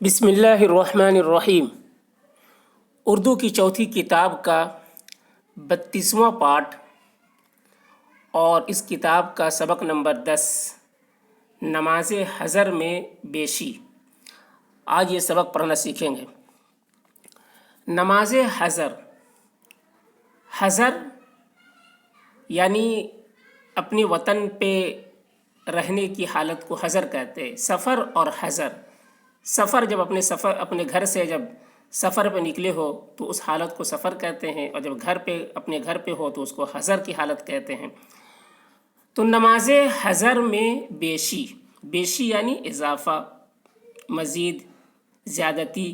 بسم اللہ الرحمن الرحیم۔ اردو کی چوتھی کتاب کا 32واں پارٹ اور اس کتاب کا سبق نمبر 10 نماز حضر میں بیشی۔ آج یہ سبق پڑھنا سیکھیں گے۔ نماز حضر، حضر یعنی اپنے وطن پہ رہنے کی حالت کو حضر کہتے ہیں۔ سفر اور حضر، سفر جب اپنے گھر سے جب سفر پہ نکلے ہو تو اس حالت کو سفر کہتے ہیں، اور جب اپنے گھر پہ ہو تو اس کو حضر کی حالت کہتے ہیں۔ تو نماز حضر میں بیشی، بیشی یعنی اضافہ، مزید، زیادتی۔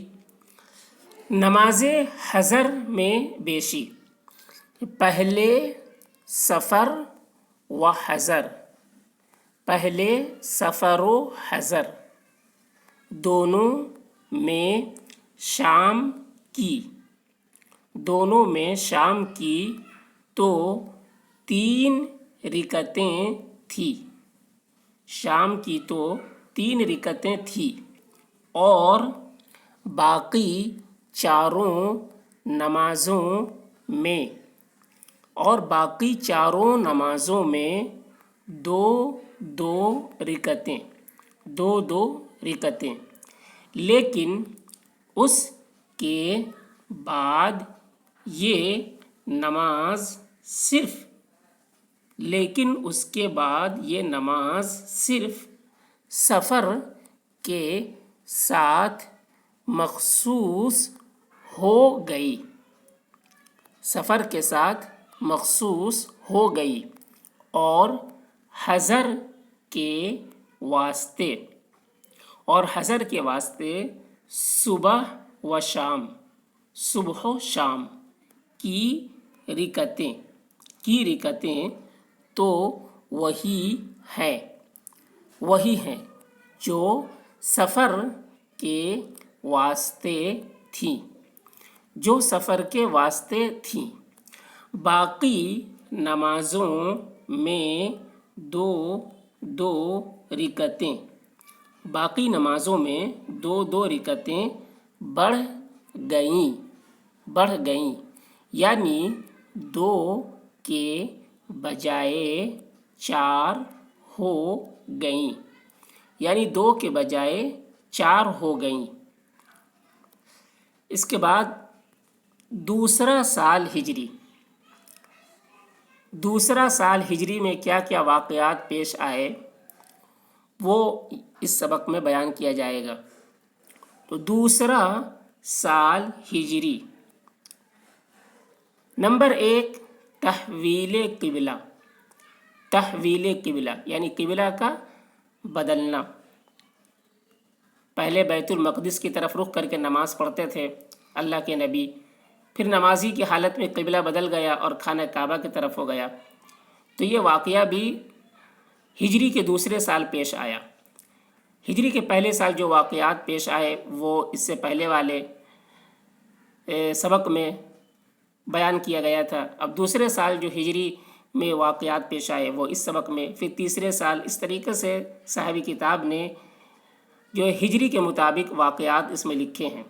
نماز حضر میں بیشی، پہلے سفر و حضر، پہلے سفر و حضر دونوں میں شام کی، دونوں میں شام کی تو 3 رکعتیں تھی، شام کی تو 3 رکعتیں تھی، اور باقی چاروں نمازوں میں، اور باقی چاروں نمازوں میں 2 رکعتیں، 2 رکعتیں، لیکن اس کے بعد یہ نماز صرف سفر کے ساتھ مخصوص ہو گئی، سفر کے ساتھ مخصوص ہو گئی، اور حضر کے واسطے صبح و شام، صبح و شام کی رکعتیں تو وہی ہیں جو سفر کے واسطے تھیں، باقی نمازوں میں 2 رکعتیں، باقی نمازوں میں 2 رکعتیں بڑھ گئیں، یعنی 2 کے بجائے 4 ہو گئیں، یعنی 2 کے بجائے 4 ہو گئیں۔ اس کے بعد دوسرا سال ہجری میں کیا کیا واقعات پیش آئے وہ اس سبق میں بیان کیا جائے گا۔ تو دوسرا سال ہجری، نمبر 1 تحویل قبلہ یعنی قبلہ کا بدلنا۔ پہلے بیت المقدس کی طرف رخ کر کے نماز پڑھتے تھے اللہ کے نبی، پھر نمازی کی حالت میں قبلہ بدل گیا اور خانہ کعبہ کی طرف ہو گیا۔ تو یہ واقعہ بھی ہجری کے دوسرے سال پیش آیا۔ ہجری کے پہلے سال جو واقعات پیش آئے وہ اس سے پہلے والے سبق میں بیان کیا گیا تھا۔ اب دوسرے سال جو ہجری میں واقعات پیش آئے وہ اس سبق میں، پھر تیسرے سال، اس طریقے سے صاحب کتاب نے جو ہجری کے مطابق واقعات اس میں لکھے ہیں۔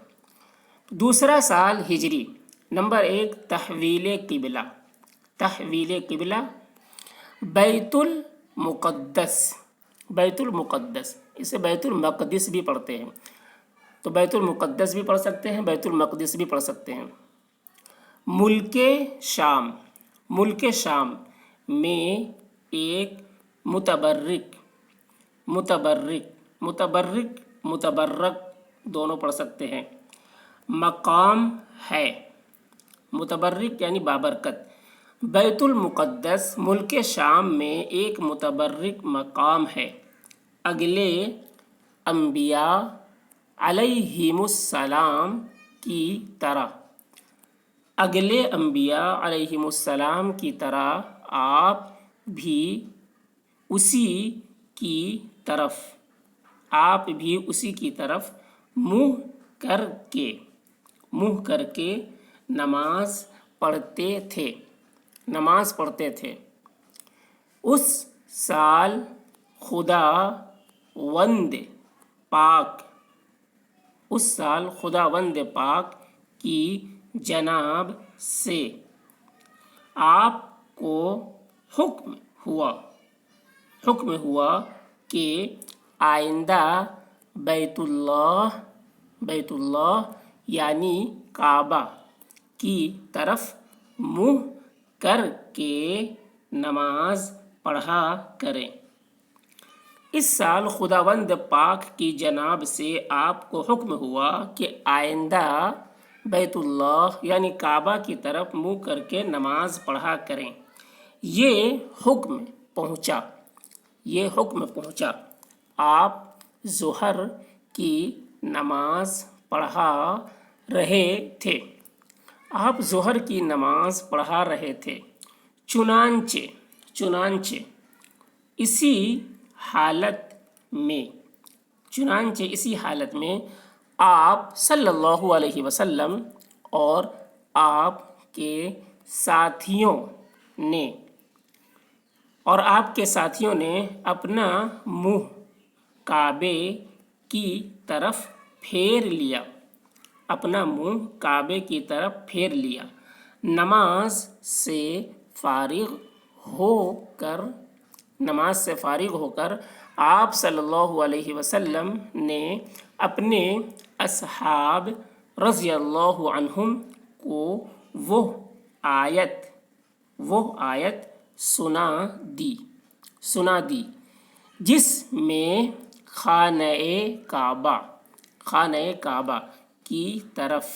دوسرا سال ہجری، نمبر 1 تحویل قبلہ، بیت المقدس، اسے بیت المقدس بھی پڑھتے ہیں، تو بیت المقدس بھی پڑھ سکتے ہیں، بیت المقدس بھی پڑھ سکتے ہیں۔ ملک شام میں ایک متبرک دونوں پڑھ سکتے ہیں، مقام ہے، متبرک یعنی بابرکت۔ بیت المقدس ملک شام میں ایک متبرک مقام ہے، اگلے انبیاء علیہم السلام کی طرح، اگلے انبیاء علیہم السلام کی طرح آپ بھی اسی کی طرف منہ کر کے نماز پڑھتے تھے۔ اس سال خدا وند پاک اس سال خداوند پاک کی جناب سے آپ کو حکم ہوا کہ آئندہ بیت اللہ یعنی کعبہ کی طرف منہ کر کے نماز پڑھا کریں۔ اس سال خداوند پاک کی جناب سے آپ کو حکم ہوا کہ آئندہ بیت اللہ یعنی کعبہ کی طرف منہ کر کے نماز پڑھا کریں۔ یہ حکم پہنچا آپ ظہر کی نماز پڑھا رہے تھے چنانچہ اسی حالت میں آپ صلی اللہ علیہ وسلم اور آپ کے ساتھیوں نے اپنا منہ کعبے کی طرف پھیر لیا۔ نماز سے فارغ ہو کر آپ صلی اللہ علیہ وسلم نے اپنے اصحاب رضی اللہ عنہم کو وہ آیت سنا دی جس میں خانہ کعبہ کی طرف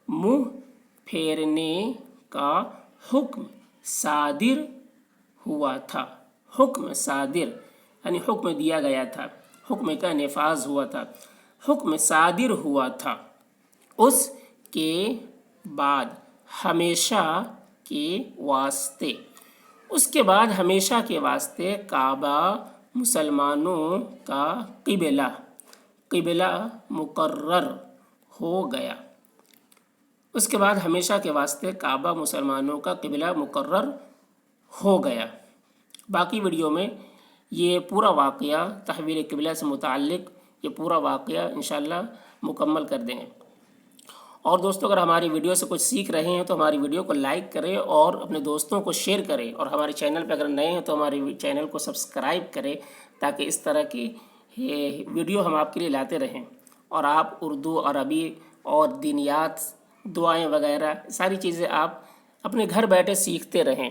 منہ پھیرنے کا حکم صادر یعنی حکم دیا گیا تھا، حکم کا نفاذ ہوا تھا، حکم صادر ہوا تھا۔ اس کے بعد ہمیشہ کے واسطے کعبہ مسلمانوں کا قبلہ مقرر ہو گیا۔ باقی ویڈیو میں یہ پورا واقعہ تحویل قبلہ سے متعلق یہ پورا واقعہ انشاءاللہ مکمل کر دیں گے۔ اور دوستو اگر ہماری ویڈیو سے کچھ سیکھ رہے ہیں تو ہماری ویڈیو کو لائک کریں اور اپنے دوستوں کو شیئر کریں، اور ہمارے چینل پہ اگر نئے ہیں تو ہمارے چینل کو سبسکرائب کریں تاکہ اس طرح کی ویڈیو ہم آپ کے لیے لاتے رہیں اور آپ اردو، عربی اور دینیات، دعائیں وغیرہ ساری چیزیں آپ اپنے گھر بیٹھے سیکھتے رہیں۔